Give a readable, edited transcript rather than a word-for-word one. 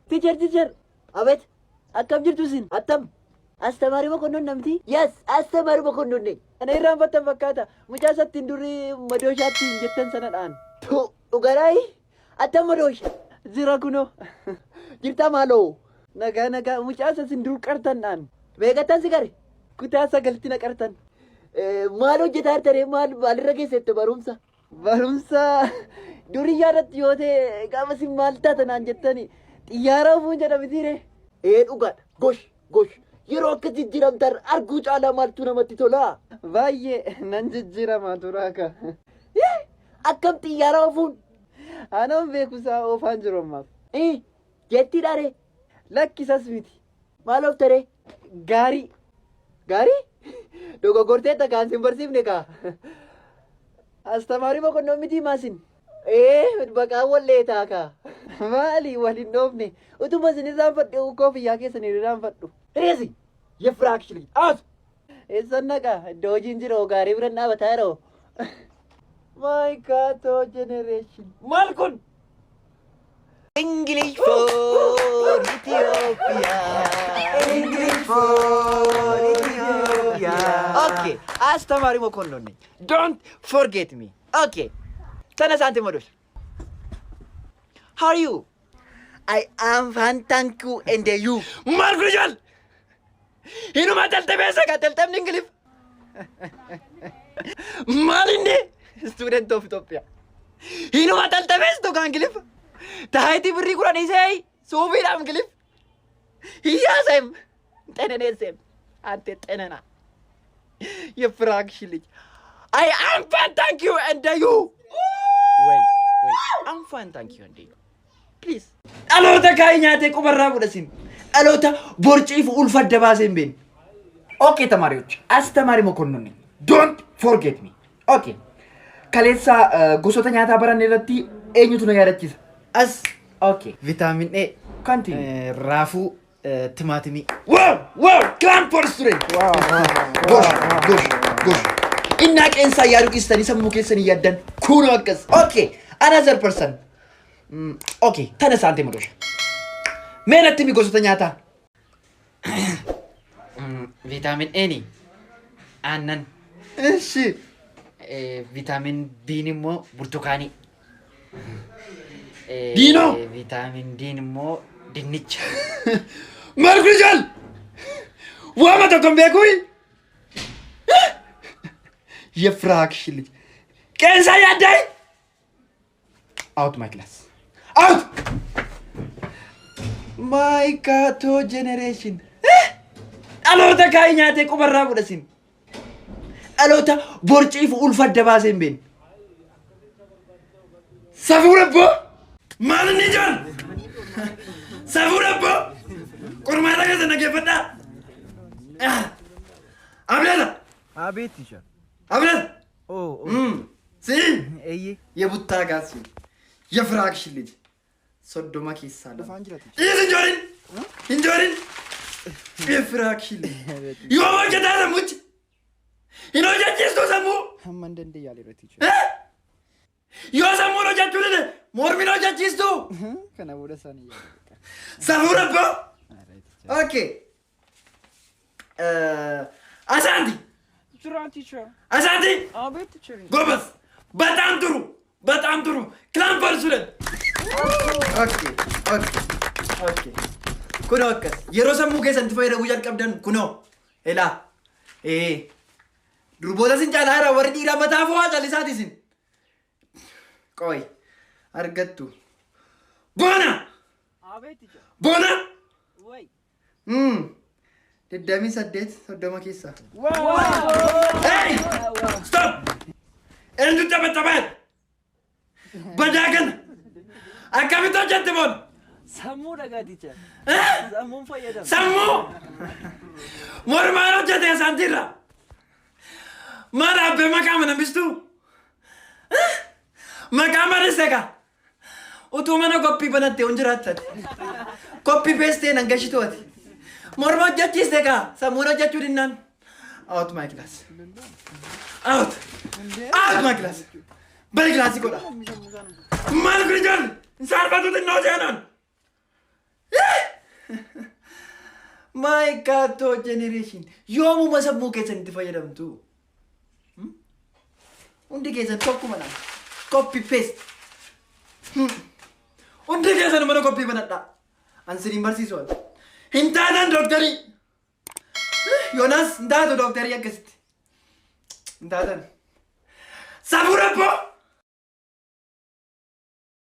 Teacher. Abet. Akkam jirtu isin? Attam. Astamaarii Mokonnon namti? Yes, Astamaarii Mokonnon ne. Ana irraanfattan fakkaata. Mucaa sattiin durii madooshaatti hin jettan sanadhaan. Dhugaraayi? Attam madoosha. Jira kunoo. Jirtaa maaloo? Nagaa mucaa sattiin dur qartannaan. Beekattan si gare? Kutaa sagalti na qartan. Maal hojjetaa jirtanii maalirra keessatti barumsa? Barumsa durii yaadatti yoo ta'e gaafa si maal taatanaan jettanii xiyyaara ofuun jedhamitiire. Dhugaadha. Gosh. Yeroo akka jijjiiramtan arguu caalaa maaltu namatti tola? Baay'ee nan jijjiirama turaaka. Akkam xiyyaara ofuun? Anaan beekusaa oofaan jiru ammaaf. Jettiidhaare? Lakkisas miti. Maal ooftaree? Gaarii. Dogoggortee takkaan sin barsiifne kaa. Astamaarii Mokonnon miti maasin. Baqaan wallee taakaa. Maali waliin dhoofne? Utuma isin irraanfadhe koofiyyaa keessan irraanfadhu. Reesi! Yefraa actually. Out! Eessan naqa? Iddoo hojiin jira gaarii bira dhaabataa yeroo. My Kato generation. Maal kun? English for Ethiopia. Okay. Astamaarii Mokonnon. Don't forget me. Okay. Sana Santi Modosh. How are you? I am fine, thank you, and you? Margrijal! Inuma taltabesa ka taltabni Ingilif. Malinde? Student of Ethiopia. Inuma taltabestu ka Ingilif. Tahiti birri kuran isay. Suufidhaaf Ingilif. Hiyyaasem. Teneneesem. Ante tenena. Yefraak shilich. I am fine, thank you, and you? Wait. I'm fine, thank you, and you. Please. Dhaloota kaayinyaatee qubarraa fudhasin. Dhaloota borciif ulfadda baaseen beenu. Okay, tamaariyoች. Astamaarii Mokonnon. Don't forget me. Okay. Kaleessa gosoota nyaataa baranne irratti eenyutu na yaadachiisa? Okay. Vitamin A. Kanti. Raafuu timaatimii. Wow! Grand for student. Gosh. Innaa qeensaa yaaduu keessanii sammuu keessanii yaaddan kun akkas. Okay. Another person. Okay. Tana Santi Modosh. Meenatti mi gosoota nyaataa? Vitamin A ni. Aannan. Eshi. Vitamin B immoo burtukaanii. Diino. Vitamin D immoo dinnicha. Margrijal! Waama tokkon beekui? Yefraak shilich. Qeensaa yaaddai? Out my class. Out! My Kato generation. Dhaloota kaayinyaatee qubarraa fudhasin. Dhaloota borciif ulfadda baaseen beenu. Safuu rabboo! Maal inni jaan? Safuu rabboo! Qormaata keessa nageeffadhaa. Abdala! Abet teacher. Abdala! Si? Eye. Yebuttaa gaasi. Yefraak shilich. Soddoma keessaa lama. Dhufaan jira teacher. Yes, Injorin! Yefraak shilich. Yoo hojjetaa sammuchi! Hin hojjechiistu sammuu! Hamman dandee yaaleera teacher. Yoo sammuun hojjechuu dide mormiin hojjechiistu! Kana booda isaanii yaaleera. Safuu rabboo! Okay. Asanti! Jira teacher. Asanti! Abet teacher. Gobas! በጣም ጥሩ ክላም ፈርሱለን ኦኬ ኩኖ አከስ የሮሰሙ ገሰን ትፈይረ ጉጃል ቀብደን ኩኖ ኤላ ዱርቦታ ሲንጫላራ ወርዲ ራመታፎ አጫሊሳቲሲን ቆይ አርገቱ ቦና Abet teacher. ቦና Wait. ደደሚ ሰደት ሰደማ ኬሳ Wow. Hey! Stop! Endu tabat! Badagan! Akkamito jantibon! Sammu daga teacher. Sammu fayyadam. Sammu! Mormano jate santira! Mara abbe makama nambistu! Makama riseka! Utumana koppi banatte unjirattati. Koppi peste nangashituati. Mormo jachiseka! Sammuna jachu dinnan. Out my class. Out my class. Bari class koda. Mal grijan. Salvatu de no janan. My Kato generation. Yoomuma sammuu keessan itti fayyadamtu. Hundi keessan tokkuma dha. Copy paste. Hundi keessan mana copy banadha. Ansiriin barsiisu wal. Hin taatan doktarii. Yoonaas hin taatu doktarii akkasitti. Hin taatan. Safuura po!